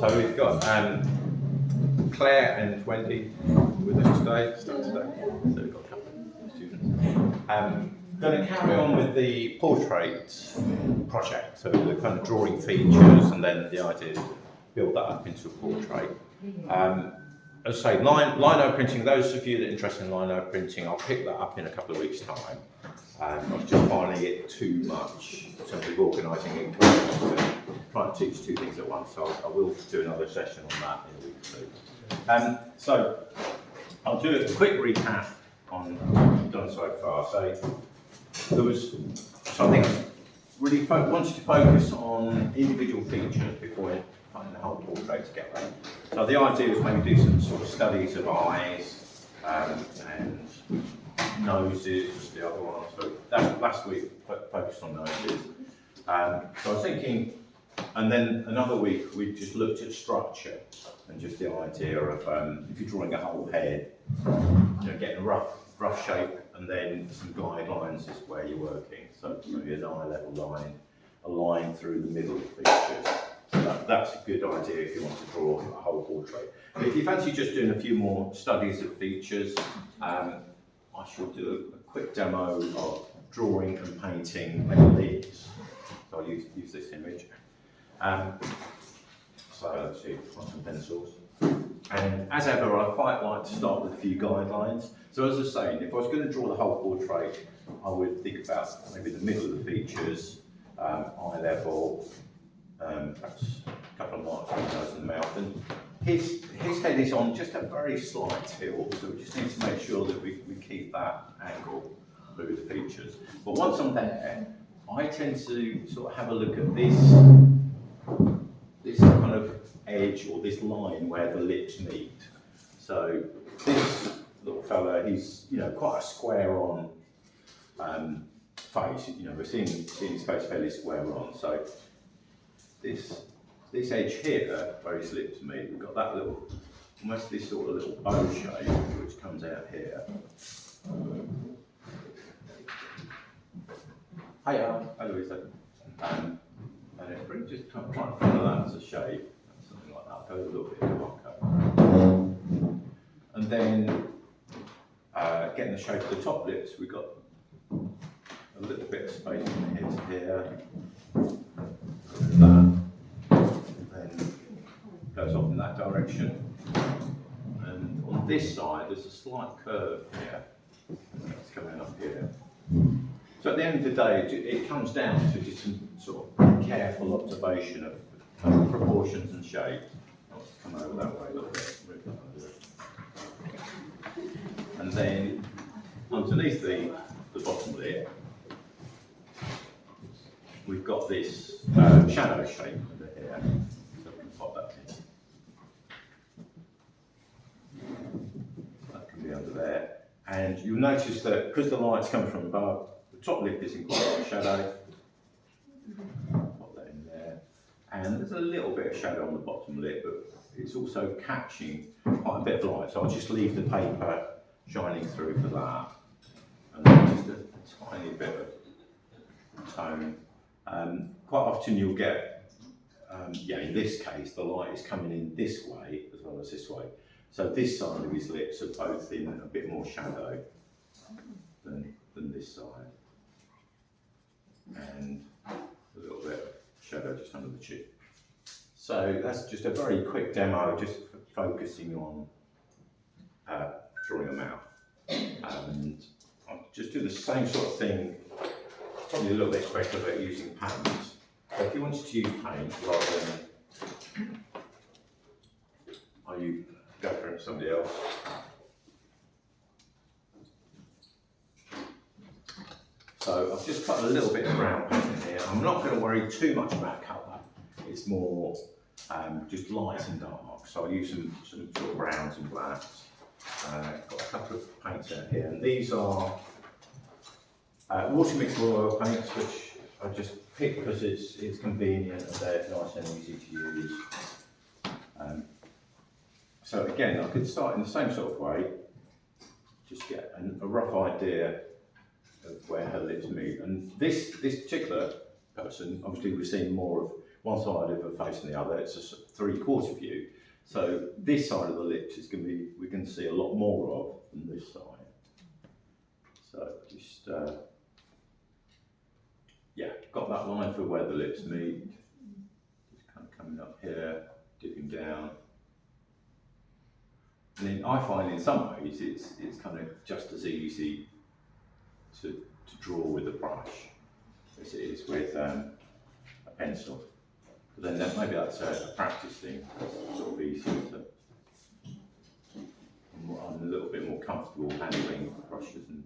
So we've got Claire and Wendy with us today. So we've got a couple of students. Going to carry on with the portrait project. So the kind of drawing features, and then the idea is to build that up into a portrait. As I say, lino printing. Those of you that are interested in lino printing, I'll pick that up in a couple of weeks' time. I was just finding it too much in terms of organising it. Trying to teach two things at once, so I will do another session on that in a week or two. So I'll do a quick recap on what we've done so far. So there was something I really wanted to focus on individual features before putting the whole portrait together. So the idea was maybe do some sort of studies of eyes and noses was the other one. So that last week focused on noses. So I was thinking. And then another week we just looked at structure and just the idea of if you're drawing a whole head, getting a rough shape and then some guidelines is where you're working. So maybe an eye level line, a line through the middle of features. So that's a good idea if you want to draw a whole portrait. But if you fancy just doing a few more studies of features, I shall do a quick demo of drawing and painting lips. So I'll use this image. So let's see, some pencils. And as ever, I quite like to start with a few guidelines. So as I was saying, if I was going to draw the whole portrait, I would think about maybe the middle of the features, eye level, perhaps a couple of marks on the nose and the mouth. And his head is on just a very slight tilt, so we just need to make sure that we keep that angle through the features. But once I'm there, I tend to sort of have a look at this kind of edge or this line where the lips meet. So this little fella, he's quite a square-on face. We're seeing his face fairly square on. So this edge here, where his lips meet, we've got that little, almost this sort of little bow shape which comes out here. Hiya, Louisa. And if we just try and follow that as a shape, something like that, goes a little bit darker. And then getting the shape of the top lips, we've got a little bit of space from here to here. That. Then goes off in that direction. And on this side, there's a slight curve here. That's coming up here. So at the end of the day, it comes down to just some sort of careful observation of proportions and shapes. I'll come over that way a little bit. And then underneath the bottom lip, we've got this shadow shape under here. So we can pop that in. That can be under there. And you'll notice that because the light's coming from above, the top lip is in quite a lot of shadow. Pop that in there. And there's a little bit of shadow on the bottom lip, but it's also catching quite a bit of light. So I'll just leave the paper shining through for that. And then just a tiny bit of tone. Quite often you'll get, in this case, the light is coming in this way as well as this way. So this side of his lips are both in a bit more shadow than this side. And a little bit of shadow just under the chin. So that's just a very quick demo, just focusing on drawing a mouth. And I'll just do the same sort of thing, probably a little bit quicker, but using paint. So if you wanted to use paint rather than you go for somebody else. So I've just put a little bit of brown paint in here. I'm not going to worry too much about colour. It's more just light and dark. So I'll use some sort of browns and blacks. Got a couple of paints out here, and these are water mixed oil paints, which I just pick because it's convenient and they're nice and easy to use. So again, I could start in the same sort of way, just get a rough idea of where her lips meet. And this particular person, obviously we're seeing more of one side of it facing the other. It's a 3/4 view. So this side of the lips is going to be, we're going to see a lot more of than this side. So just, yeah, got that line for where the lips meet. Just kind of coming up here, dipping down. And then I find in some ways it's kind of just as easy to draw with a brush as it is with a pencil. But then maybe that's a practice thing. It's sort of easier to. I'm a little bit more comfortable handling brushes, and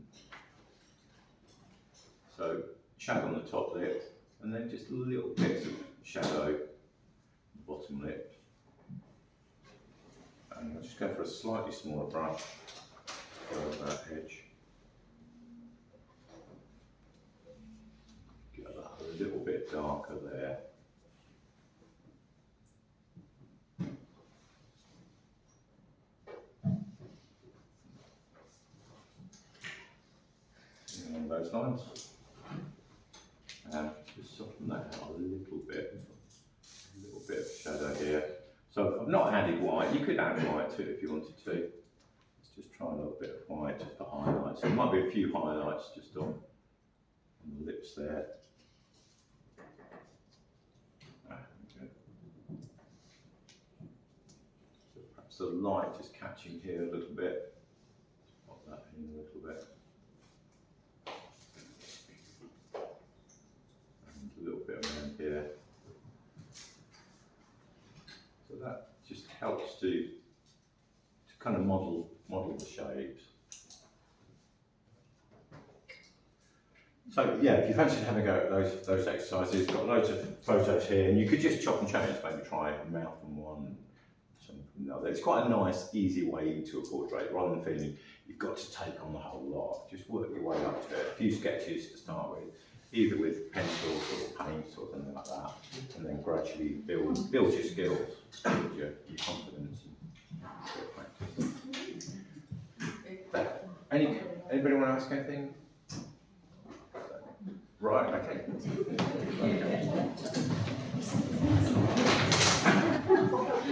so shadow on the top lip, and then just little bits of shadow on the bottom lip. And I'll just go for a slightly smaller brush for that edge. Get that a little bit darker there. Along those lines. And just soften that out a little bit of shadow here. So I've not added white. You could add white to it if you wanted to. Let's just try a little bit of white just for highlights. There might be a few highlights just on the lips there. Okay. So perhaps the light just catching here a little bit. Pop that in a little bit. And a little bit around here. So that just helps to kind of model the shapes. So yeah, if you fancy having a go at those exercises, got loads of photos here, and you could just chop and change, maybe try a mouth from one, something from the other. It's quite a nice, easy way into a portrait, rather than feeling you've got to take on the whole lot. Just work your way up to it. A few sketches to start with, either with pencils or paint or something like that, and then gradually build your skills, build your confidence, and practice. Anybody want to ask anything? Right, okay.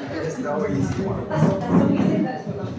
There's no easy one.